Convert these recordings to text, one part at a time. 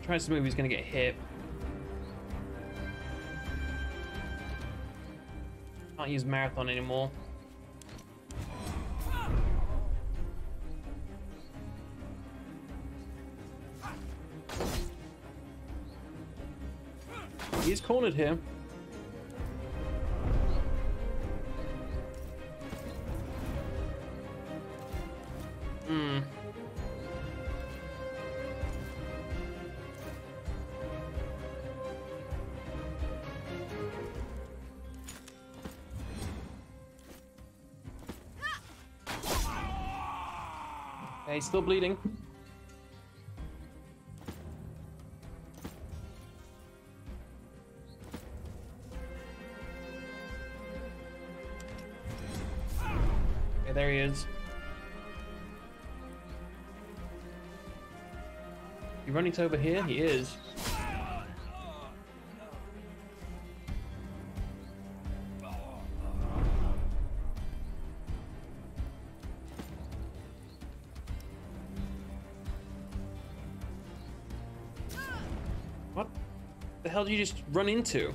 tries to move, he's gonna get hit. Can't use Marathon anymore. He's cornered here. Okay, he's still bleeding. Okay, there he is. You running to over here? He is. What the hell did you just run into?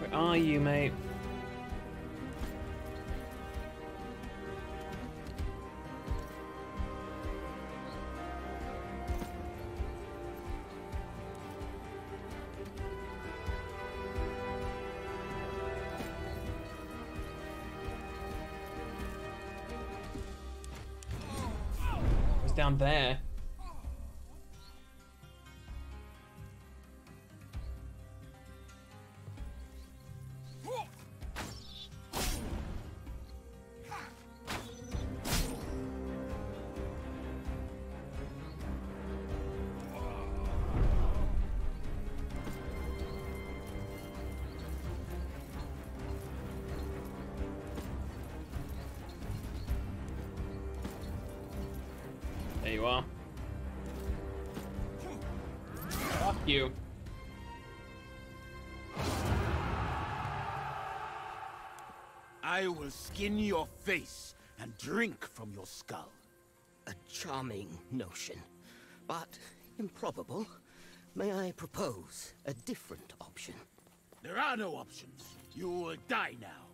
Where are you, mate? It's down there. There you are. Fuck you. I will skin your face and drink from your skull. A charming notion, but improbable. May I propose a different option? There are no options. You will die now.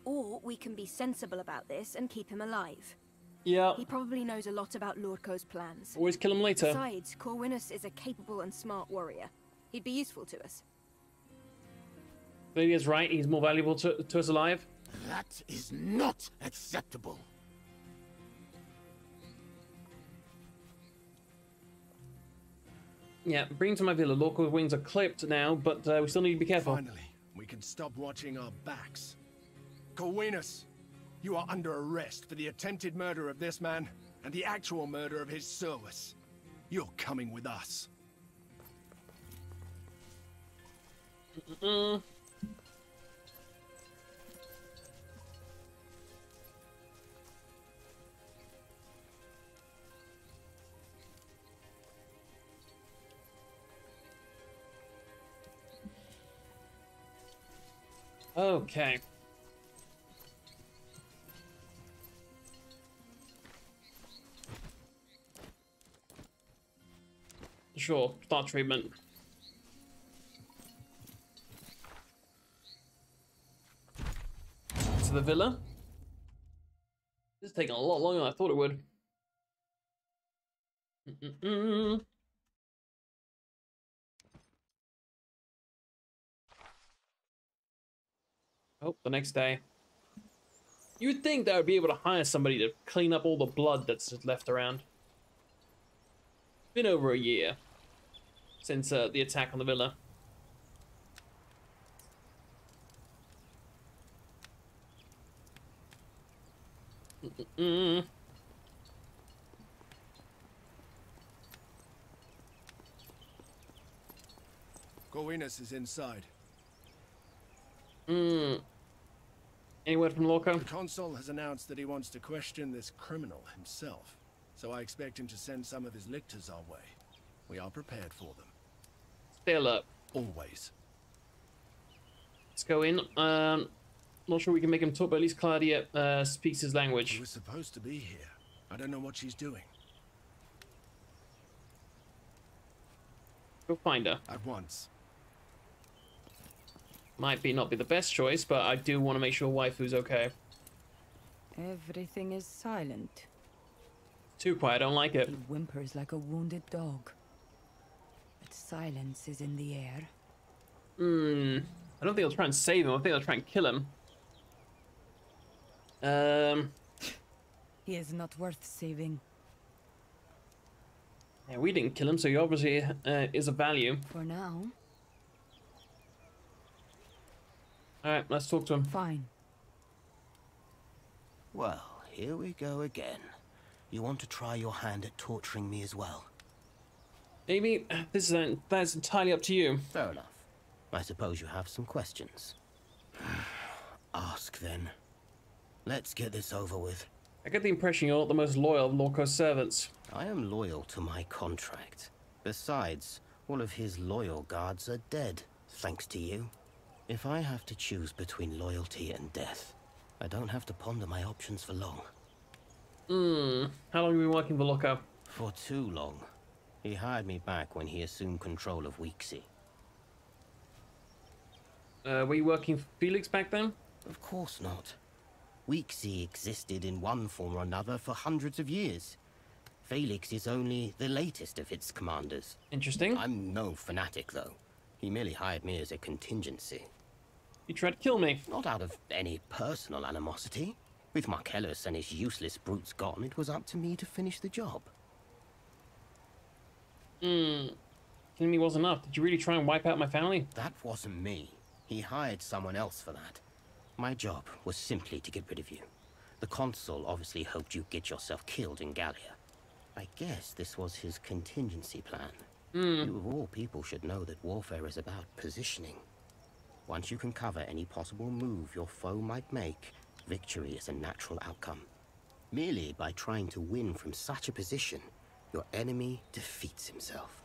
Or we can be sensible about this and keep him alive. Yeah. He probably knows a lot about Lordco's plans. Always kill him later. Besides, Corwinus is a capable and smart warrior. He'd be useful to us. Lydia's right, he's more valuable to us alive. That is not acceptable. Yeah, bring him to my villa. Lorco's wings are clipped now, but we still need to be careful. Finally, we can stop watching our backs. Corwinus, you are under arrest for the attempted murder of this man and the actual murder of his service. You're coming with us. Okay. Sure, start treatment. To the villa. This is taking a lot longer than I thought it would. Oh, the next day. You'd think that I would be able to hire somebody to clean up all the blood that's left around. Been over a year since the attack on the villa. Corwinus is inside. Any word from Lorca? The consul has announced that he wants to question this criminal himself, so I expect him to send some of his lictors our way. We are prepared for them. Stay alert. Always. Let's go in. Not sure we can make him talk, but at least Claudia speaks his She language. was supposed to be here. I don't know what she's doing. Go find her. At once. Might not be the best choice, but I do want to make sure waifu's okay. Everything is silent. Too quiet, I don't like it. He whimpers like a wounded dog. But silence is in the air. I don't think they'll try and save him. I think they'll try and kill him. He is not worth saving. Yeah, we didn't kill him, so he obviously is of value. For now. Alright, let's talk to him. Fine. Well, here we go again. You want to try your hand at torturing me as well? Amy, that's entirely up to you. Fair enough. I suppose you have some questions. Ask then. Let's get this over with. I get the impression you're not the most loyal of Lorco's servants. I am loyal to my contract. Besides, all of his loyal guards are dead, thanks to you. If I have to choose between loyalty and death, I don't have to ponder my options for long. How long have you been working for Lorco? For too long. He hired me back when he assumed control of Weeksy. Were you working for Felix back then? Of course not. Weeksy existed in one form or another for hundreds of years. Felix is only the latest of its commanders. Interesting. I'm no fanatic, though. He merely hired me as a contingency. You tried to kill me. Not out of any personal animosity. With Marcellus and his useless brutes gone, it was up to me to finish the job. Killing me wasn't enough. Did you really try and wipe out my family? That wasn't me. He hired someone else for that. My job was simply to get rid of you. The consul obviously hoped you'd get yourself killed in Gallia. I guess this was his contingency plan. You of all people should know that warfare is about positioning. Once you can cover any possible move your foe might make, victory is a natural outcome. Merely by trying to win from such a position, your enemy defeats himself.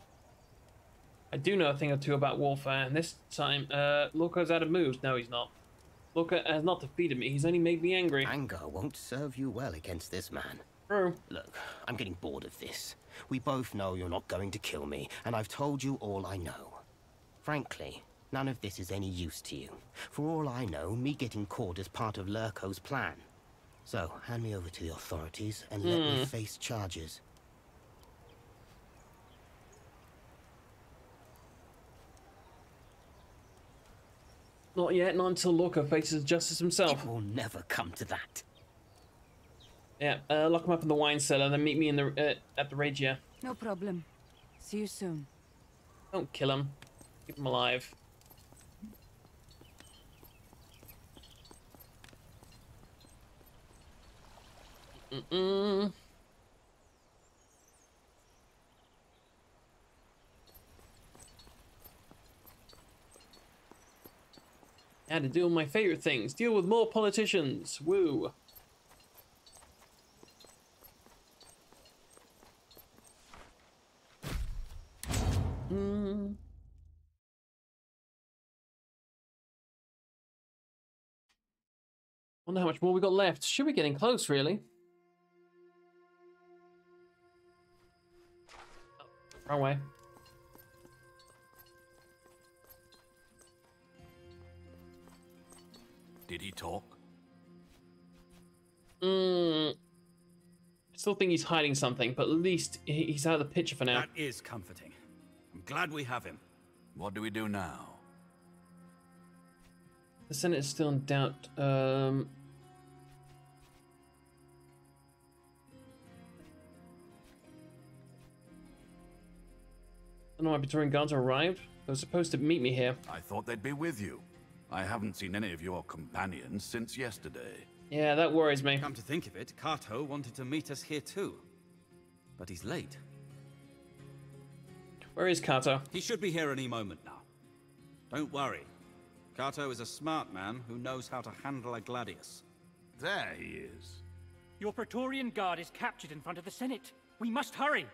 I do know a thing or two about warfare, and this time, Lorco's out of moves. No, he's not. Lorca has not defeated me. He's only made me angry. Anger won't serve you well against this man. True. Look, I'm getting bored of this. We both know you're not going to kill me, and I've told you all I know. Frankly, none of this is any use to you. For all I know, me getting caught is part of Lurko's plan. So, hand me over to the authorities and let me face charges. Not yet, not until Lorca faces justice himself. It will never come to that. Yeah, lock him up in the wine cellar, then meet me in the at the Regia. No problem. See you soon. Don't kill him. Keep him alive. I had to do my favorite things. Deal with more politicians. Woo. Wonder how much more we got left. Should be getting close, really. Oh, wrong way. Did he talk? I still think he's hiding something, but at least he's out of the picture for now. That is comforting. I'm glad we have him. What do we do now? The Senate is still in doubt. I don't know why Praetorian Guards arrived. They were supposed to meet me here. I thought they'd be with you. I haven't seen any of your companions since yesterday. Yeah, that worries me. Come to think of it, Kato wanted to meet us here too. But he's late. Where is Kato? He should be here any moment now. Don't worry. Kato is a smart man who knows how to handle a gladius. There he is. Your Praetorian Guard is captured in front of the Senate. We must hurry.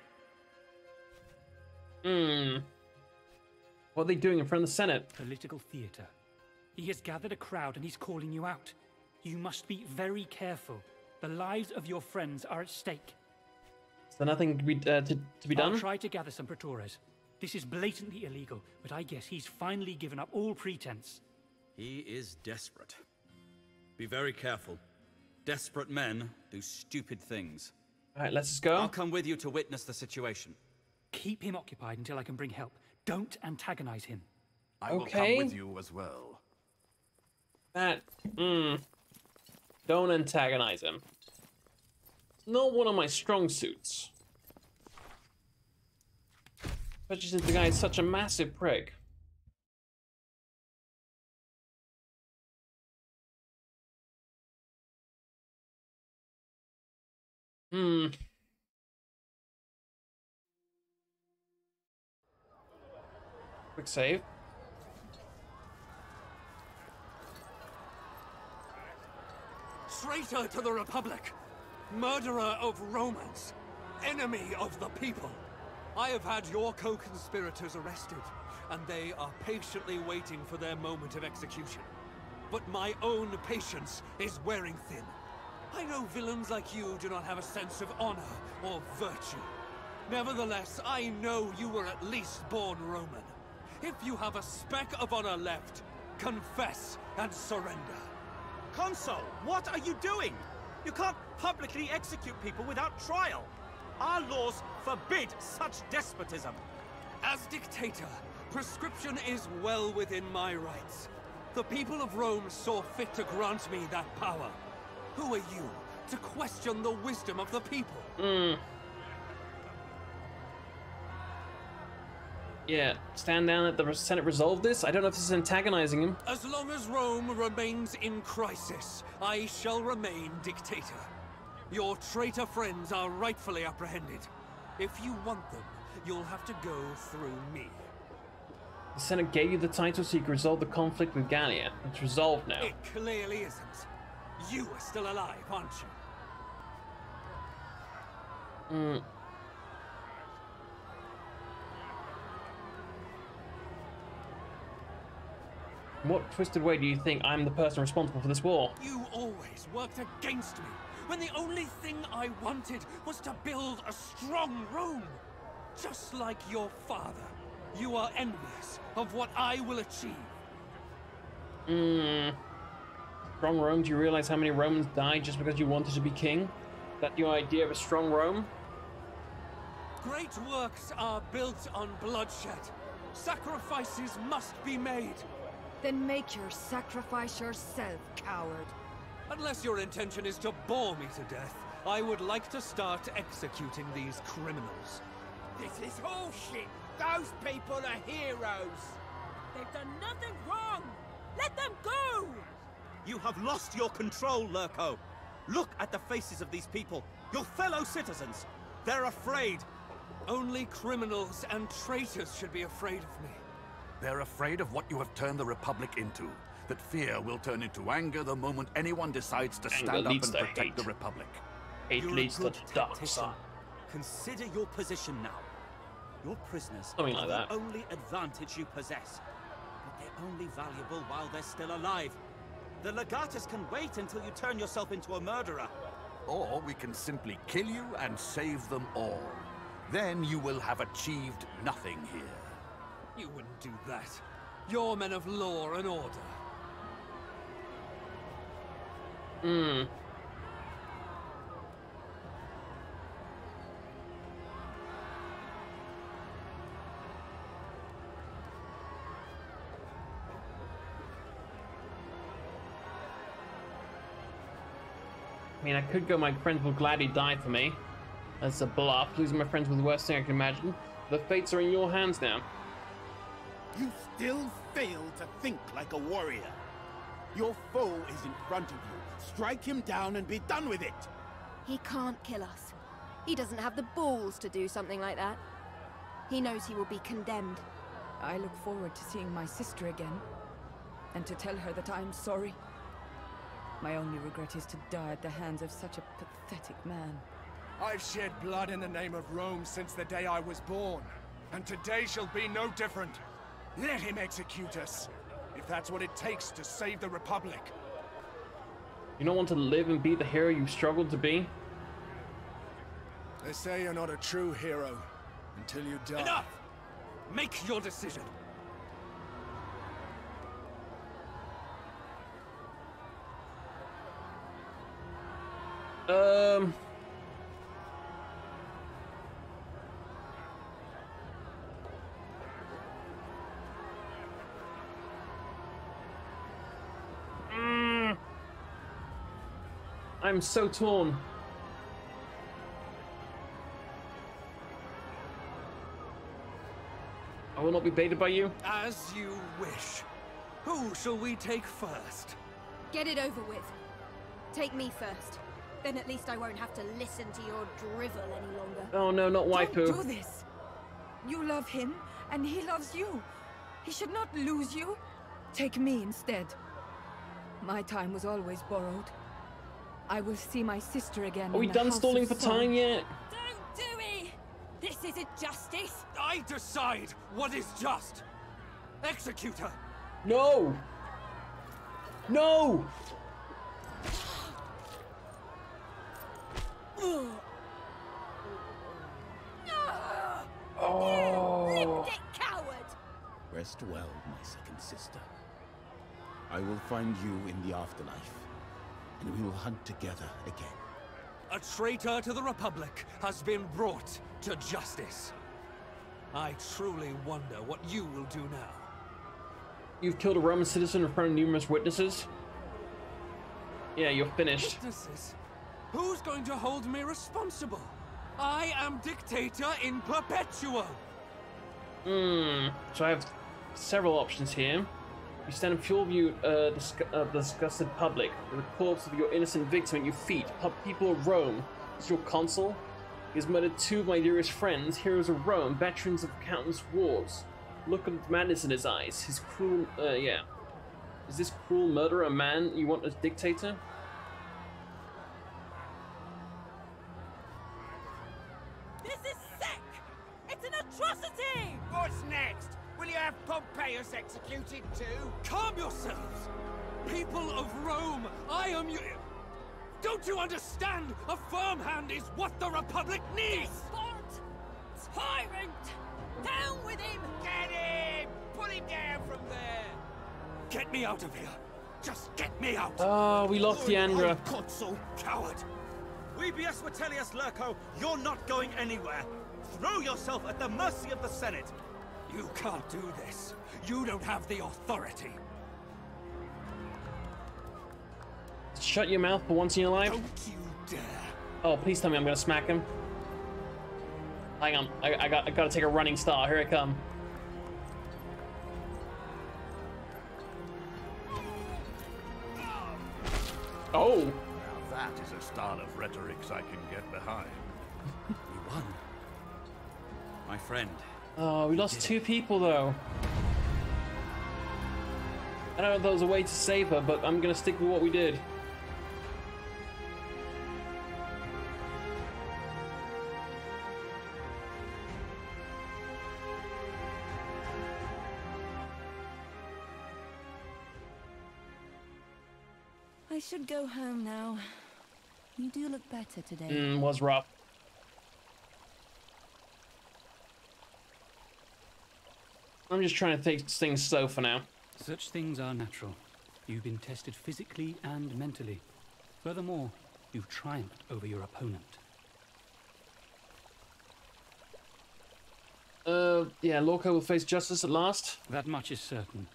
What are they doing in front of the Senate? Political theater. He has gathered a crowd and he's calling you out. You must be very careful. The lives of your friends are at stake. Is there nothing to be done? I'll try to gather some Praetores. This is blatantly illegal, but I guess he's finally given up all pretense. He is desperate. Be very careful. Desperate men do stupid things. All right, let's just go. I'll come with you to witness the situation. Keep him occupied until I can bring help. Don't antagonize him. I will Okay. come with you as well. Don't antagonize him. It's not one of my strong suits. Especially since the guy is such a massive prick. Quick save. Traitor to the Republic! Murderer of Romans! Enemy of the people! I have had your co-conspirators arrested, and they are patiently waiting for their moment of execution. But my own patience is wearing thin. I know villains like you do not have a sense of honor or virtue. Nevertheless, I know you were at least born Roman. If you have a speck of honor left, confess and surrender. Consul, what are you doing? You can't publicly execute people without trial. Our laws forbid such despotism. As dictator, prescription is well within my rights. The people of Rome saw fit to grant me that power. Who are you to question the wisdom of the people? Yeah, stand down, let the Senate resolve this. I don't know if this is antagonizing him. As long as Rome remains in crisis, I shall remain dictator. Your traitor friends are rightfully apprehended. If you want them, you'll have to go through me. The Senate gave you the title so you could resolve the conflict with Gallia. It's resolved now. It clearly isn't. You are still alive, aren't you? What twisted way do you think I'm the person responsible for this war? You always worked against me, when the only thing I wanted was to build a strong Rome. Just like your father, you are envious of what I will achieve. Strong Rome? Do you realize how many Romans died just because you wanted to be king? That your idea of a strong Rome? Great works are built on bloodshed. Sacrifices must be made. Then make your sacrifice yourself, coward. Unless your intention is to bore me to death, I would like to start executing these criminals. This is bullshit. Those people are heroes. They've done nothing wrong. Let them go! You have lost your control, Lurko. Look at the faces of these people, your fellow citizens. They're afraid. Only criminals and traitors should be afraid of me. They're afraid of what you have turned the Republic into. That fear will turn into anger the moment anyone decides to stand up and protect the Republic. Hate leads to the dark side. Consider your position now. Your prisoners Something are like the that. only advantage you possess. But they're only valuable while they're still alive. The Legatus can wait until you turn yourself into a murderer. Or we can simply kill you and save them all. Then you will have achieved nothing here. You wouldn't do that. You're men of law and order. I mean, I could go, my friends will gladly die for me. That's a bluff. Losing my friends was the worst thing I can imagine. The fates are in your hands now. You still fail to think like a warrior. Your foe is in front of you. Strike him down and be done with it. He can't kill us. He doesn't have the balls to do something like that. He knows he will be condemned. I look forward to seeing my sister again. and to tell her that I am sorry. My only regret is to die at the hands of such a pathetic man. I've shed blood in the name of Rome since the day I was born, and today shall be no different. Let him execute us, if that's what it takes to save the Republic. You don't want to live and be the hero you struggled to be? They say you're not a true hero until you die. Enough! Make your decision. I'm so torn. I will not be baited by you. As you wish. Who shall we take first? Get it over with. Take me first. Then at least I won't have to listen to your drivel any longer. Oh no, not Waifu. Don't do this. You love him, and he loves you. He should not lose you. Take me instead. My time was always borrowed. I will see my sister again. Are we done stalling for time yet? Don't do it! This isn't justice! I decide what is just! Execute her! No! No! Oh! You lipstick coward! Rest well, my second sister. I will find you in the afterlife, and we will hunt together again. A traitor to the Republic has been brought to justice. I truly wonder what you will do now. You've killed a Roman citizen in front of numerous witnesses. Yeah, you're finished. Witnesses? Who's going to hold me responsible? I am dictator in perpetuo. So I have several options here. You stand in full view of the disgusted public, with the corpse of your innocent victim at your feet. People of Rome. Is your consul? He has murdered two of my dearest friends, heroes of Rome, veterans of countless wars. Look at the madness in his eyes. His cruel, yeah. Is this cruel murderer a man you want as dictator? This is sick! It's an atrocity! What's next? Will you have Pompeius executed too? Calm yourselves! People of Rome, I am you. Don't you understand? A firm hand is what the Republic needs! Despot! Tyrant! Down with him! Get him! Put him down from there! Get me out of here! Just get me out! Oh, we lost the Angra. Consul! Coward! Webius Vitellius Lurco, you're not going anywhere! Throw yourself at the mercy of the Senate! You can't do this. You don't have the authority. Shut your mouth for once in your life. Don't you dare. Oh, please tell me I'm gonna smack him. Hang on, I gotta take a running start. Here I come. Oh! Now that is a style of rhetorics I can get behind. You won. My friend. Oh, we lost two people though. I don't know if there was a way to save her, but I'm gonna stick with what we did. I should go home now. You do look better today. Was rough. I'm just trying to take things slow for now. Such things are natural. You've been tested physically and mentally. Furthermore, you've triumphed over your opponent. Yeah, Lorca will face justice at last. That much is certain.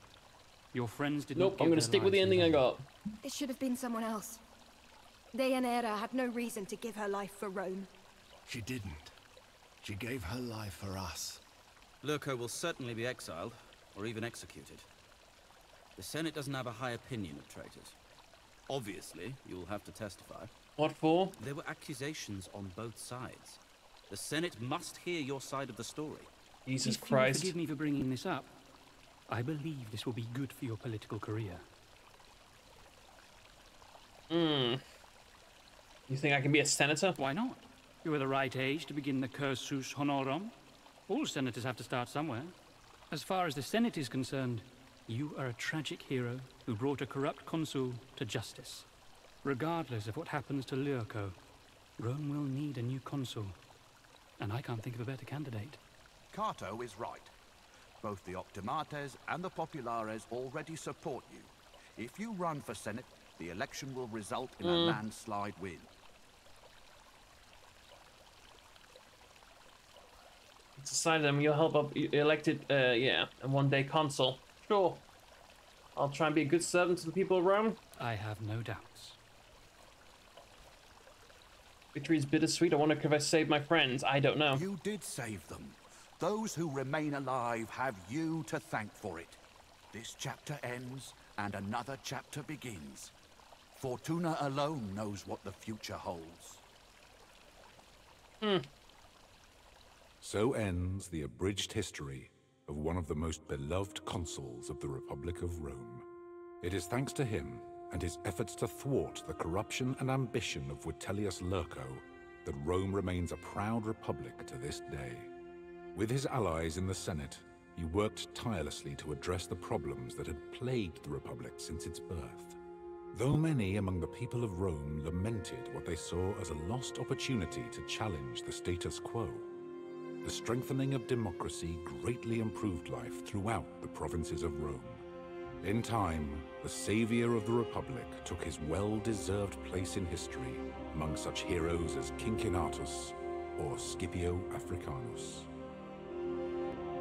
Your friends did Nope, not give I'm gonna their stick with the lives ending I in vain. got. It should have been someone else. Deianira had no reason to give her life for Rome. She didn't. She gave her life for us. Lurco will certainly be exiled, or even executed. The Senate doesn't have a high opinion of traitors. Obviously, you'll have to testify. What for? There were accusations on both sides. The Senate must hear your side of the story. Jesus If you will Christ. forgive me for bringing this up, I believe this will be good for your political career. You think I can be a senator? Why not? You are the right age to begin the cursus honorum. All senators have to start somewhere. As far as the Senate is concerned, you are a tragic hero who brought a corrupt consul to justice. Regardless of what happens to Lurko, Rome will need a new consul. And I can't think of a better candidate. Cato is right. Both the Optimates and the Populares already support you. If you run for Senate, the election will result in a landslide win. It's decided them. You'll help up elected, yeah, and one day consul. Sure. I'll try and be a good servant to the people of Rome. I have no doubts. Victory is bittersweet. I wonder if I saved my friends. I don't know. You did save them. Those who remain alive have you to thank for it. This chapter ends, and another chapter begins. Fortuna alone knows what the future holds. So ends the abridged history of one of the most beloved consuls of the Republic of Rome. It is thanks to him and his efforts to thwart the corruption and ambition of Vitellius Lurko that Rome remains a proud republic to this day. With his allies in the Senate, he worked tirelessly to address the problems that had plagued the Republic since its birth. Though many among the people of Rome lamented what they saw as a lost opportunity to challenge the status quo, the strengthening of democracy greatly improved life throughout the provinces of Rome. In time, the savior of the Republic took his well-deserved place in history among such heroes as Cincinnatus or Scipio Africanus.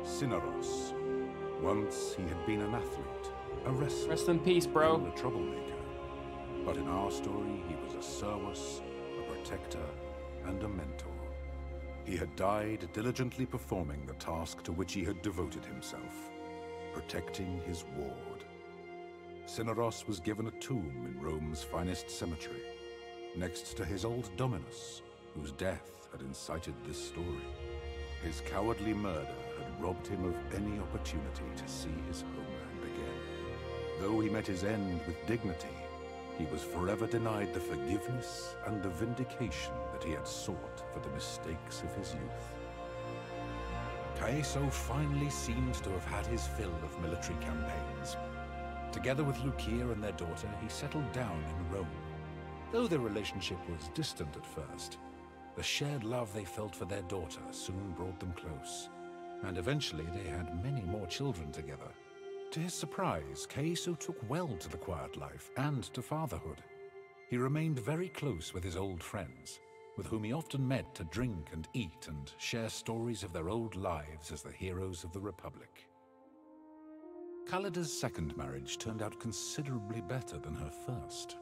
Cinyros. Once he had been an athlete, a wrestler, rest in peace, bro, and a troublemaker. But in our story, he was a servus, a protector, and a mentor. He had died diligently performing the task to which he had devoted himself, protecting his ward. Cinyros was given a tomb in Rome's finest cemetery, next to his old dominus, whose death had incited this story. His cowardly murder had robbed him of any opportunity to see his homeland again. Though he met his end with dignity, he was forever denied the forgiveness and the vindication that he had sought for the mistakes of his youth. Caeso finally seems to have had his fill of military campaigns. Together with Lucia and their daughter, he settled down in Rome. Though their relationship was distant at first, the shared love they felt for their daughter soon brought them close, and eventually they had many more children together. To his surprise, Caeso took well to the quiet life and to fatherhood. He remained very close with his old friends, with whom he often met to drink and eat and share stories of their old lives as the heroes of the Republic. Callida's second marriage turned out considerably better than her first.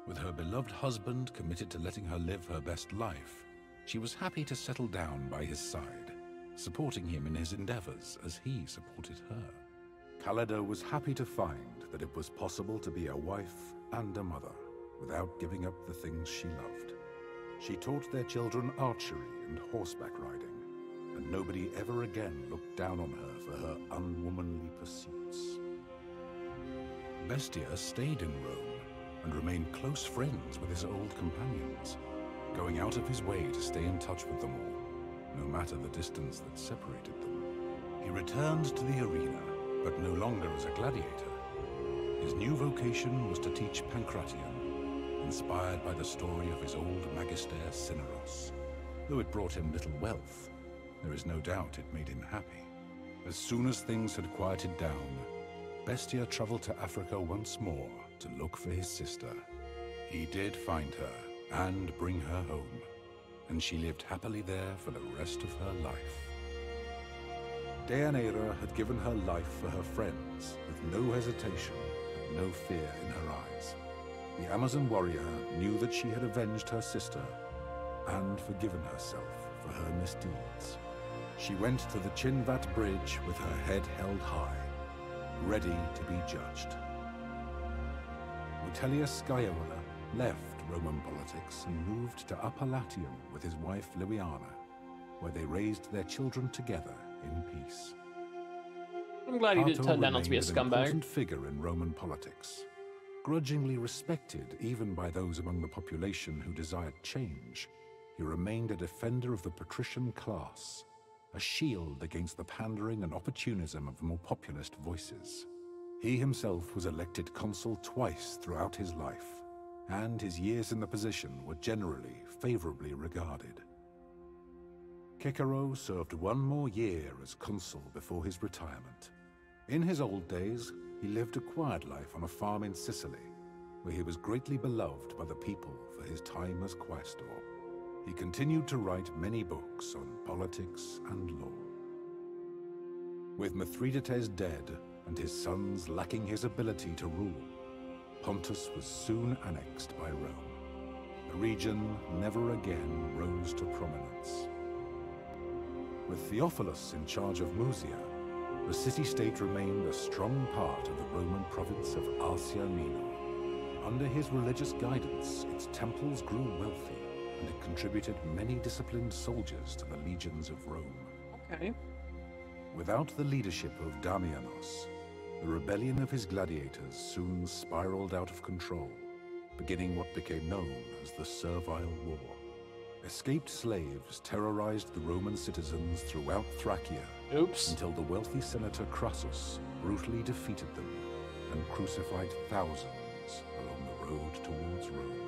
With her beloved husband committed to letting her live her best life, she was happy to settle down by his side, supporting him in his endeavors as he supported her. Callida was happy to find that it was possible to be a wife and a mother without giving up the things she loved. She taught their children archery and horseback riding, and nobody ever again looked down on her for her unwomanly pursuits. Bestia stayed in Rome and remained close friends with his old companions, going out of his way to stay in touch with them all, no matter the distance that separated them. He returned to the arena, but no longer as a gladiator. His new vocation was to teach Pancration, inspired by the story of his old magister Cinyros. Though it brought him little wealth, there is no doubt it made him happy. As soon as things had quieted down, Bestia traveled to Africa once more to look for his sister. He did find her and bring her home, and she lived happily there for the rest of her life. Deianira had given her life for her friends with no hesitation and no fear in her eyes. The Amazon warrior knew that she had avenged her sister and forgiven herself for her misdeeds. She went to the Chinvat Bridge with her head held high, ready to be judged. Vitellius Scaevola left Roman politics and moved to Upper Latium with his wife Liviana, where they raised their children together in peace. I'm glad he didn't turn down not to be a remained an scumbag. important figure in Roman politics, grudgingly respected even by those among the population who desired change. He remained a defender of the patrician class, a shield against the pandering and opportunism of the more populist voices. He himself was elected consul twice throughout his life, and his years in the position were generally favorably regarded. Cicero served one more year as consul before his retirement. In his old days, he lived a quiet life on a farm in Sicily, where he was greatly beloved by the people for his time as quaestor. He continued to write many books on politics and law. With Mithridates dead and his sons lacking his ability to rule, Pontus was soon annexed by Rome. The region never again rose to prominence. With Theophilus in charge of Musia, the city-state remained a strong part of the Roman province of Asia Minor. Under his religious guidance, its temples grew wealthy, and it contributed many disciplined soldiers to the legions of Rome. Okay. Without the leadership of Damianos, the rebellion of his gladiators soon spiraled out of control, beginning what became known as the Servile War. Escaped slaves terrorized the Roman citizens throughout Thracia until the wealthy senator Crassus brutally defeated them and crucified thousands along the road towards Rome.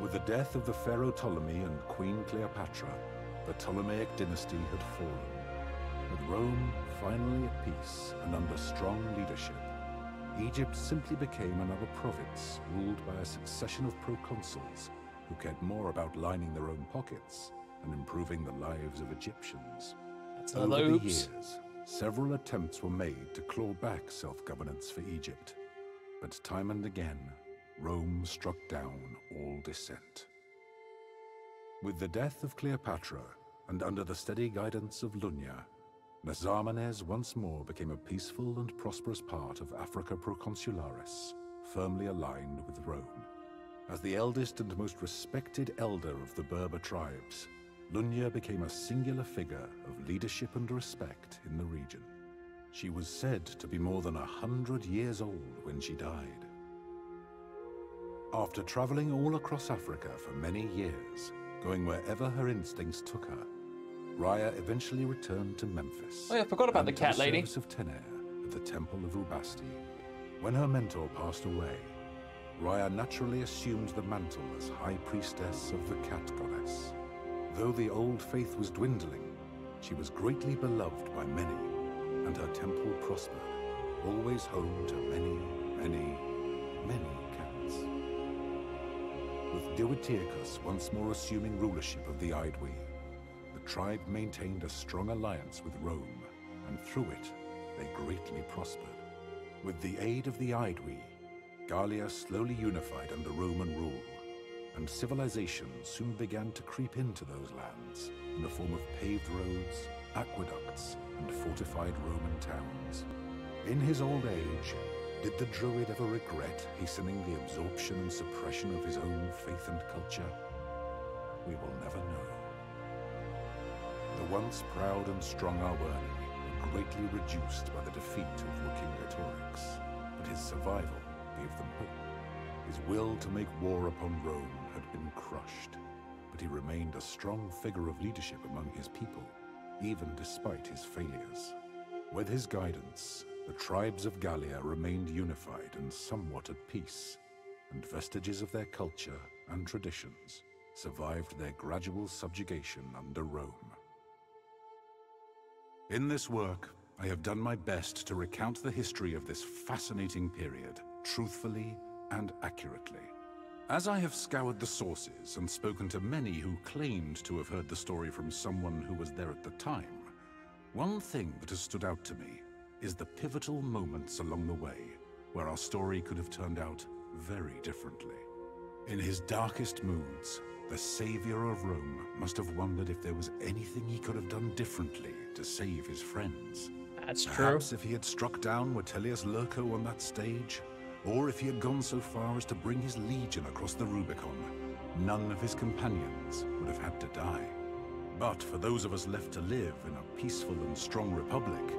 With the death of the Pharaoh Ptolemy and Queen Cleopatra, the Ptolemaic dynasty had fallen. With Rome finally at peace and under strong leadership, Egypt simply became another province ruled by a succession of proconsuls who cared more about lining their own pockets and improving the lives of Egyptians. Over the years, several attempts were made to claw back self-governance for Egypt, but time and again, Rome struck down all dissent. With the death of Cleopatra, and under the steady guidance of Lunya, Nazarmenes once more became a peaceful and prosperous part of Africa Proconsularis, firmly aligned with Rome. As the eldest and most respected elder of the Berber tribes, Lunya became a singular figure of leadership and respect in the region. She was said to be more than 100 years old when she died. After traveling all across Africa for many years, going wherever her instincts took her, Raya eventually returned to Memphis. Oh yeah, I forgot about the cat lady. Service of Tener at the Temple of Ubasti. When her mentor passed away, Raya naturally assumed the mantle as High Priestess of the Cat Goddess. Though the old faith was dwindling, she was greatly beloved by many, and her temple prospered, always home to many, many, many cats. With Diwytirchus once more assuming rulership of the Aedui, the tribe maintained a strong alliance with Rome, and through it, they greatly prospered. With the aid of the Aedui, Gallia slowly unified under Roman rule, and civilization soon began to creep into those lands in the form of paved roads, aqueducts, and fortified Roman towns. In his old age, did the Druid ever regret hastening the absorption and suppression of his own faith and culture? We will never know. The once proud and strong Arverni were greatly reduced by the defeat of Vercingetorix, but his survival gave them hope. His will to make war upon Rome had been crushed, but he remained a strong figure of leadership among his people, even despite his failures. With his guidance, the tribes of Gallia remained unified and somewhat at peace, and vestiges of their culture and traditions survived their gradual subjugation under Rome. In this work, I have done my best to recount the history of this fascinating period, truthfully and accurately. As I have scoured the sources and spoken to many who claimed to have heard the story from someone who was there at the time, one thing that has stood out to me is the pivotal moments along the way where our story could have turned out very differently. In his darkest moods, the savior of Rome must have wondered if there was anything he could have done differently to save his friends. That's true. Perhaps if he had struck down Vitellius Lurco on that stage, or if he had gone so far as to bring his legion across the Rubicon, none of his companions would have had to die. But for those of us left to live in a peaceful and strong republic,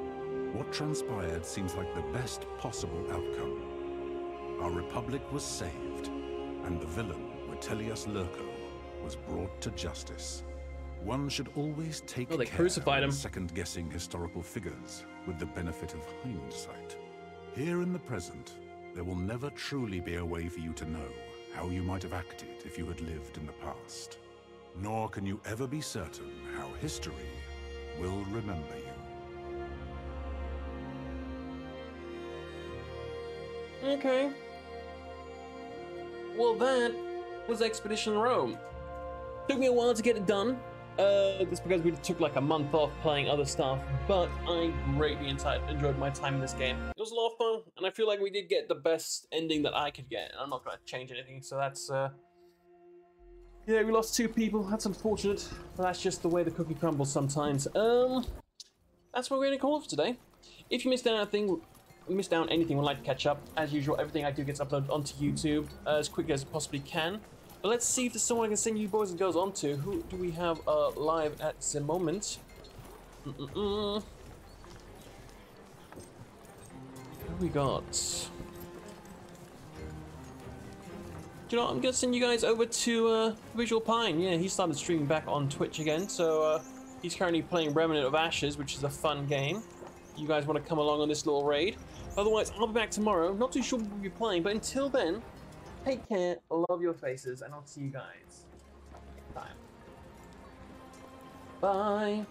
What transpired seems like the best possible outcome. Our republic was saved, and the villain, Vitellius Lurko, was brought to justice. One should always take they care crucified him. when second-guessing historical figures with the benefit of hindsight. Here in the present, there will never truly be a way for you to know how you might have acted if you had lived in the past. Nor can you ever be certain how history will remember you. Okay. Well, that was Expedition Rome. Took me a while to get it done. That's because we took like a month off playing other stuff, but I greatly enjoyed my time in this game. It was a lot of fun, and I feel like we did get the best ending that I could get, and I'm not going to change anything, so that's, yeah, we lost 2 people. That's unfortunate, but that's just the way the cookie crumbles sometimes. That's what we're going to call it for today. If you missed out anything, would like to catch up, as usual, everything I do gets uploaded onto YouTube as quick as it possibly can. But let's see if there's someone I can send you boys and girls on to. Who do we have live at the moment? Who we got? Do you know what? I'm going to send you guys over to Visual Pine. Yeah, he started streaming back on Twitch again, so he's currently playing Remnant of Ashes, which is a fun game. You guys want to come along on this little raid? Otherwise, I'll be back tomorrow. Not too sure what we'll be playing, but until then, take care, love your faces, and I'll see you guys next time. Bye.